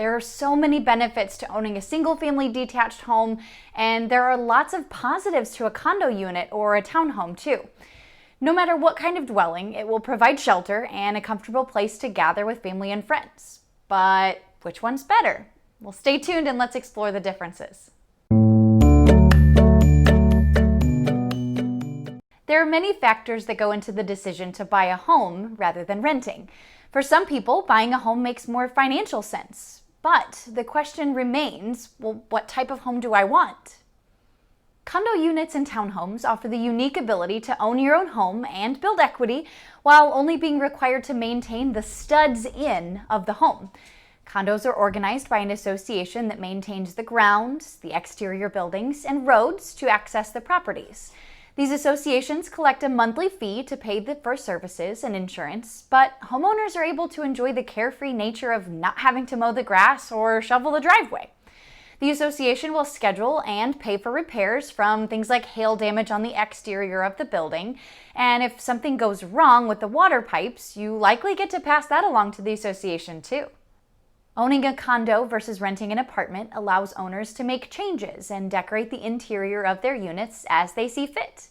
There are so many benefits to owning a single-family detached home, and there are lots of positives to a condo unit or a townhome too. No matter what kind of dwelling, it will provide shelter and a comfortable place to gather with family and friends. But which one's better? Well, stay tuned and let's explore the differences. There are many factors that go into the decision to buy a home rather than renting. For some people, buying a home makes more financial sense. But the question remains, well, what type of home do I want? Condo units and townhomes offer the unique ability to own your own home and build equity while only being required to maintain the studs-in of the home. Condos are organized by an association that maintains the grounds, the exterior buildings, and roads to access the properties. These associations collect a monthly fee to pay for services and insurance, but homeowners are able to enjoy the carefree nature of not having to mow the grass or shovel the driveway. The association will schedule and pay for repairs from things like hail damage on the exterior of the building, and if something goes wrong with the water pipes, you likely get to pass that along to the association too. Owning a condo versus renting an apartment allows owners to make changes and decorate the interior of their units as they see fit.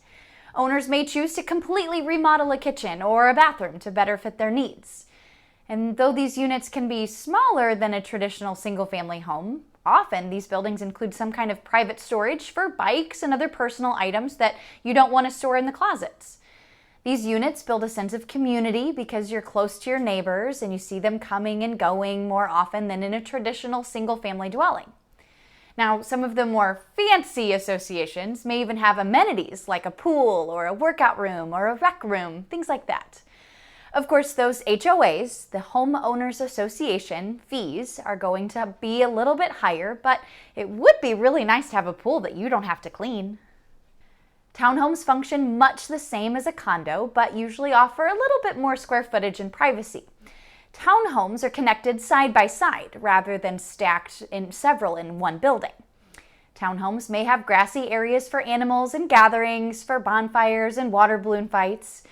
Owners may choose to completely remodel a kitchen or a bathroom to better fit their needs. And though these units can be smaller than a traditional single-family home, often these buildings include some kind of private storage for bikes and other personal items that you don't want to store in the closets. These units build a sense of community because you're close to your neighbors and you see them coming and going more often than in a traditional single-family dwelling. Now, some of the more fancy associations may even have amenities like a pool or a workout room or a rec room, things like that. Of course, those HOAs, the Homeowners Association fees, are going to be a little bit higher, but it would be really nice to have a pool that you don't have to clean. Townhomes function much the same as a condo, but usually offer a little bit more square footage and privacy. Townhomes are connected side by side rather than stacked in several in one building. Townhomes may have grassy areas for animals and gatherings, for bonfires and water balloon fights.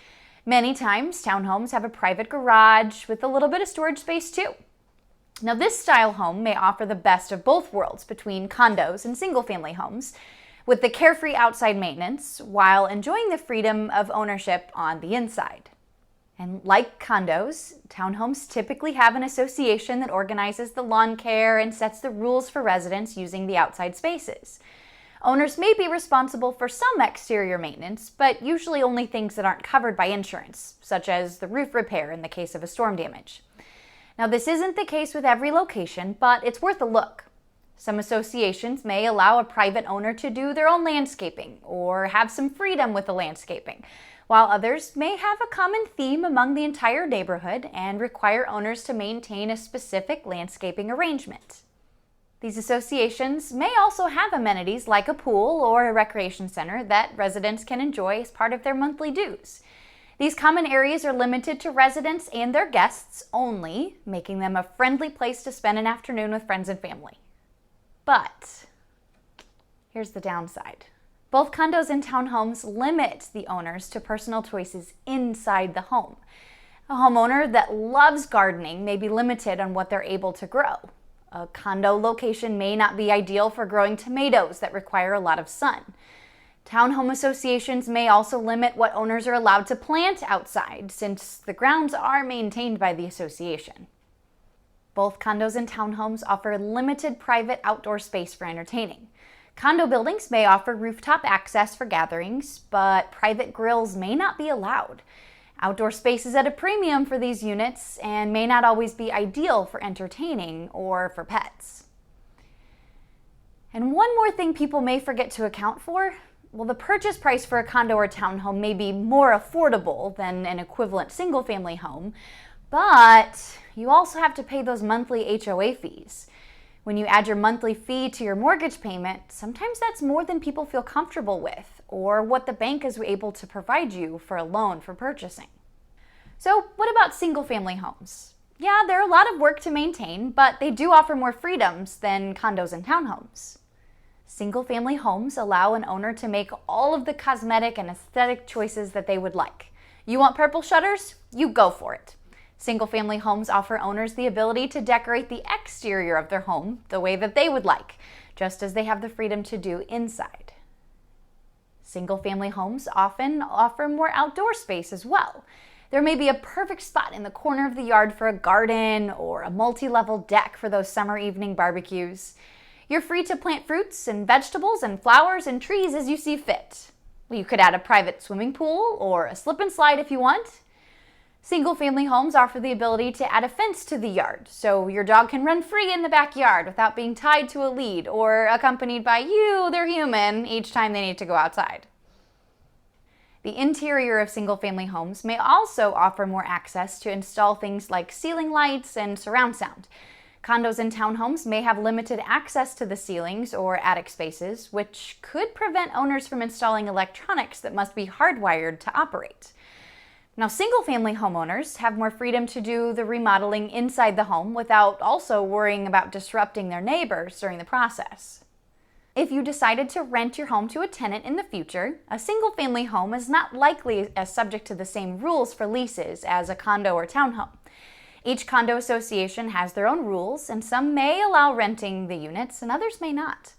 Many times, townhomes have a private garage with a little bit of storage space too. Now, this style home may offer the best of both worlds between condos and single-family homes, with the carefree outside maintenance while enjoying the freedom of ownership on the inside. And like condos, townhomes typically have an association that organizes the lawn care and sets the rules for residents using the outside spaces. Owners may be responsible for some exterior maintenance, but usually only things that aren't covered by insurance, such as the roof repair in the case of a storm damage. Now, this isn't the case with every location, but it's worth a look. Some associations may allow a private owner to do their own landscaping or have some freedom with the landscaping, while others may have a common theme among the entire neighborhood and require owners to maintain a specific landscaping arrangement. These associations may also have amenities like a pool or a recreation center that residents can enjoy as part of their monthly dues. These common areas are limited to residents and their guests only, making them a friendly place to spend an afternoon with friends and family. But here's the downside. Both condos and townhomes limit the owners to personal choices inside the home. A homeowner that loves gardening may be limited on what they're able to grow. A condo location may not be ideal for growing tomatoes that require a lot of sun. Townhome associations may also limit what owners are allowed to plant outside, since the grounds are maintained by the association. Both condos and townhomes offer limited private outdoor space for entertaining. Condo buildings may offer rooftop access for gatherings, but private grills may not be allowed. Outdoor space is at a premium for these units and may not always be ideal for entertaining or for pets. And one more thing people may forget to account for, well, the purchase price for a condo or townhome may be more affordable than an equivalent single-family home, but you also have to pay those monthly HOA fees. When you add your monthly fee to your mortgage payment, sometimes that's more than people feel comfortable with, or what the bank is able to provide you for a loan for purchasing. So what about single-family homes? Yeah, they're a lot of work to maintain, but they do offer more freedoms than condos and townhomes. Single-family homes allow an owner to make all of the cosmetic and aesthetic choices that they would like. You want purple shutters? You go for it. Single-family homes offer owners the ability to decorate the exterior of their home the way that they would like, just as they have the freedom to do inside. Single-family homes often offer more outdoor space as well. There may be a perfect spot in the corner of the yard for a garden or a multi-level deck for those summer evening barbecues. You're free to plant fruits and vegetables and flowers and trees as you see fit. You could add a private swimming pool or a slip and slide if you want. Single-family homes offer the ability to add a fence to the yard, so your dog can run free in the backyard without being tied to a lead or accompanied by you, their human, each time they need to go outside. The interior of single-family homes may also offer more access to install things like ceiling lights and surround sound. Condos and townhomes may have limited access to the ceilings or attic spaces, which could prevent owners from installing electronics that must be hardwired to operate. Now, single-family homeowners have more freedom to do the remodeling inside the home without also worrying about disrupting their neighbors during the process. If you decided to rent your home to a tenant in the future, a single-family home is not likely as subject to the same rules for leases as a condo or townhome. Each condo association has their own rules, and some may allow renting the units and others may not.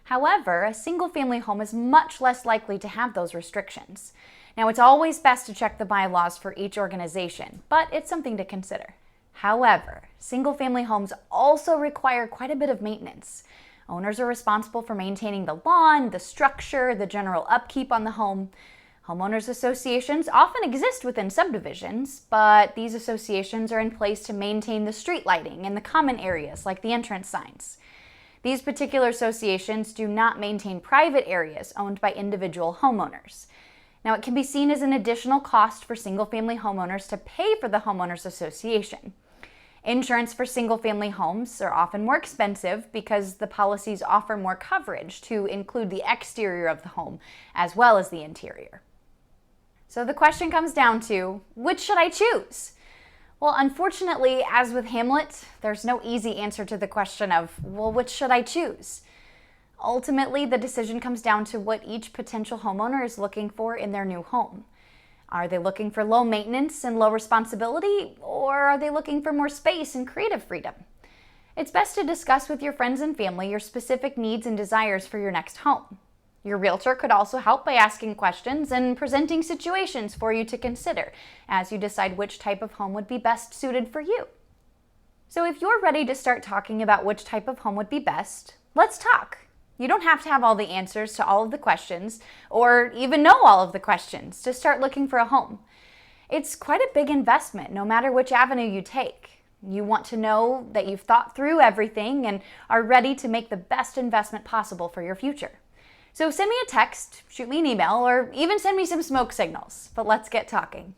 However, a single-family home is much less likely to have those restrictions. Now, it's always best to check the bylaws for each organization, but it's something to consider. However, single-family homes also require quite a bit of maintenance. Owners are responsible for maintaining the lawn, the structure, the general upkeep on the home. Homeowners associations often exist within subdivisions, but these associations are in place to maintain the street lighting and the common areas like the entrance signs. These particular associations do not maintain private areas owned by individual homeowners. Now, it can be seen as an additional cost for single-family homeowners to pay for the homeowners association. Insurance for single-family homes are often more expensive because the policies offer more coverage to include the exterior of the home as well as the interior. So the question comes down to, which should I choose? Well, unfortunately, as with Hamlet, there's no easy answer to the question of, well, which should I choose? Ultimately, the decision comes down to what each potential homeowner is looking for in their new home. Are they looking for low maintenance and low responsibility, or are they looking for more space and creative freedom? It's best to discuss with your friends and family your specific needs and desires for your next home. Your realtor could also help by asking questions and presenting situations for you to consider as you decide which type of home would be best suited for you. So if you're ready to start talking about which type of home would be best, let's talk. You don't have to have all the answers to all of the questions, or even know all of the questions to start looking for a home. It's quite a big investment, no matter which avenue you take. You want to know that you've thought through everything and are ready to make the best investment possible for your future. So send me a text, shoot me an email, or even send me some smoke signals, but let's get talking.